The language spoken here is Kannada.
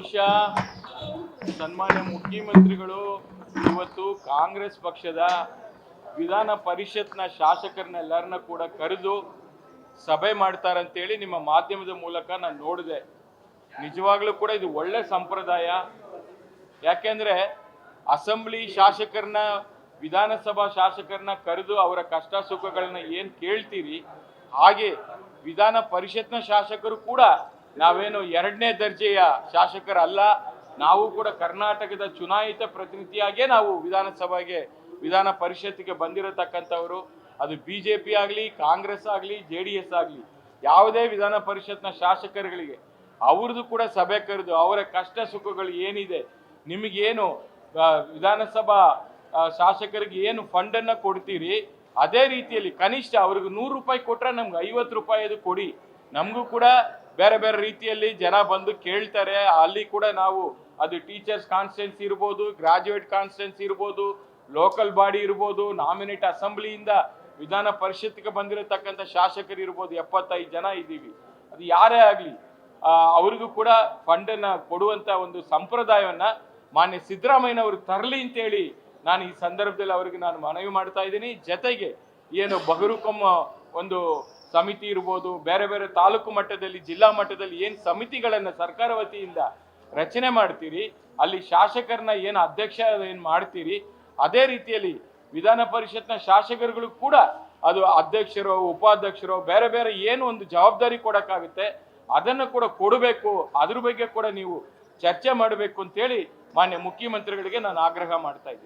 ಬಹುಶಃ ಸನ್ಮಾನ್ಯ ಮುಖ್ಯಮಂತ್ರಿಗಳು ಇವತ್ತು ಕಾಂಗ್ರೆಸ್ ಪಕ್ಷದ ವಿಧಾನ ಪರಿಷತ್ನ ಶಾಸಕರನ್ನೆಲ್ಲರನ್ನ ಕೂಡ ಕರೆದು ಸಭೆ ಮಾಡ್ತಾರಂತೇಳಿ ನಿಮ್ಮ ಮಾಧ್ಯಮದ ಮೂಲಕ ನಾನು ನೋಡಿದೆ. ನಿಜವಾಗ್ಲೂ ಕೂಡ ಇದು ಒಳ್ಳೆ ಸಂಪ್ರದಾಯ. ಯಾಕೆಂದ್ರೆ ಅಸೆಂಬ್ಲಿ ಶಾಸಕರನ್ನ, ವಿಧಾನಸಭಾ ಶಾಸಕರನ್ನ ಕರೆದು ಅವರ ಕಷ್ಟ ಸುಖಗಳನ್ನ ಏನು ಕೇಳ್ತೀರಿ, ಹಾಗೆ ವಿಧಾನ ಪರಿಷತ್ನ ಶಾಸಕರು ಕೂಡ ನಾವೇನು ಎರಡನೇ ದರ್ಜೆಯ ಶಾಸಕರಲ್ಲ, ನಾವು ಕೂಡ ಕರ್ನಾಟಕದ ಚುನಾಯಿತ ಪ್ರತಿನಿಧಿಯಾಗೇ ನಾವು ವಿಧಾನಸಭೆಗೆ, ವಿಧಾನ ಪರಿಷತ್ಗೆ ಬಂದಿರತಕ್ಕಂಥವರು. ಅದು ಬಿಜೆಪಿ ಆಗಲಿ, ಕಾಂಗ್ರೆಸ್ ಆಗಲಿ, JDS ಆಗಲಿ, ಯಾವುದೇ ವಿಧಾನ ಪರಿಷತ್ನ ಶಾಸಕರುಗಳಿಗೆ ಅವ್ರದ್ದು ಕೂಡ ಸಭೆ ಕರೆದು ಅವರ ಕಷ್ಟ ಸುಖಗಳು ಏನಿದೆ, ನಿಮಗೇನು ವಿಧಾನಸಭಾ ಶಾಸಕರಿಗೆ ಏನು ಫಂಡನ್ನು ಕೊಡ್ತೀರಿ, ಅದೇ ರೀತಿಯಲ್ಲಿ ಕನಿಷ್ಠ ಅವ್ರಿಗೆ 100 ರೂಪಾಯಿ ಕೊಟ್ಟರೆ ನಮ್ಗೆ 50 ರೂಪಾಯಿ ಅದು ಕೊಡಿ. ನಮಗೂ ಕೂಡ ಬೇರೆ ಬೇರೆ ರೀತಿಯಲ್ಲಿ ಜನ ಬಂದು ಕೇಳ್ತಾರೆ. ಅಲ್ಲಿ ಕೂಡ ನಾವು ಅದು ಟೀಚರ್ಸ್ ಕಾನ್ಸ್ಟಿಟ್ಯೂನ್ಸಿ ಇರ್ಬೋದು, ಗ್ರಾಜ್ಯುಯೇಟ್ ಕಾನ್ಸ್ಟಿಟ್ಯೂನ್ಸಿ ಇರ್ಬೋದು, ಲೋಕಲ್ ಬಾಡಿ ಇರ್ಬೋದು, ನಾಮಿನೇಟ್ ಅಸೆಂಬ್ಲಿಯಿಂದ ವಿಧಾನ ಪರಿಷತ್ಗೆ ಬಂದಿರತಕ್ಕಂಥ ಶಾಸಕರು ಇರ್ಬೋದು, 75 ಜನ ಇದ್ದೀವಿ. ಅದು ಯಾರೇ ಆಗಲಿ ಅವ್ರಿಗೂ ಕೂಡ ಫಂಡನ್ನು ಕೊಡುವಂಥ ಒಂದು ಸಂಪ್ರದಾಯವನ್ನು ಮಾನ್ಯ ಸಿದ್ದರಾಮಯ್ಯನವರು ತರಲಿ ಅಂತೇಳಿ ನಾನು ಈ ಸಂದರ್ಭದಲ್ಲಿ ಅವರಿಗೆ ನಾನು ಮನವಿ ಮಾಡ್ತಾ ಇದ್ದೀನಿ. ಜೊತೆಗೆ ಏನು ಬಗರುಕೊಮ್ಮ ಒಂದು ಸಮಿತಿ ಇರ್ಬೋದು, ಬೇರೆ ಬೇರೆ ತಾಲೂಕು ಮಟ್ಟದಲ್ಲಿ, ಜಿಲ್ಲಾ ಮಟ್ಟದಲ್ಲಿ ಏನು ಸಮಿತಿಗಳನ್ನು ಸರ್ಕಾರ ವತಿಯಿಂದ ರಚನೆ ಮಾಡ್ತೀರಿ, ಅಲ್ಲಿ ಶಾಸಕರನ್ನ ಏನು ಅಧ್ಯಕ್ಷ ಏನು ಮಾಡ್ತೀರಿ, ಅದೇ ರೀತಿಯಲ್ಲಿ ವಿಧಾನ ಪರಿಷತ್ನ ಶಾಸಕರುಗಳು ಕೂಡ ಅದು ಅಧ್ಯಕ್ಷರೋ ಉಪಾಧ್ಯಕ್ಷರೋ ಬೇರೆ ಬೇರೆ ಏನು ಒಂದು ಜವಾಬ್ದಾರಿ ಕೊಡೋಕ್ಕಾಗುತ್ತೆ ಅದನ್ನು ಕೂಡ ಕೊಡಬೇಕು. ಅದ್ರ ಬಗ್ಗೆ ಕೂಡ ನೀವು ಚರ್ಚೆ ಮಾಡಬೇಕು ಅಂತೇಳಿ ಮಾನ್ಯ ಮುಖ್ಯಮಂತ್ರಿಗಳಿಗೆ ನಾನು ಆಗ್ರಹ ಮಾಡ್ತಾ ಇದ್ದೀನಿ.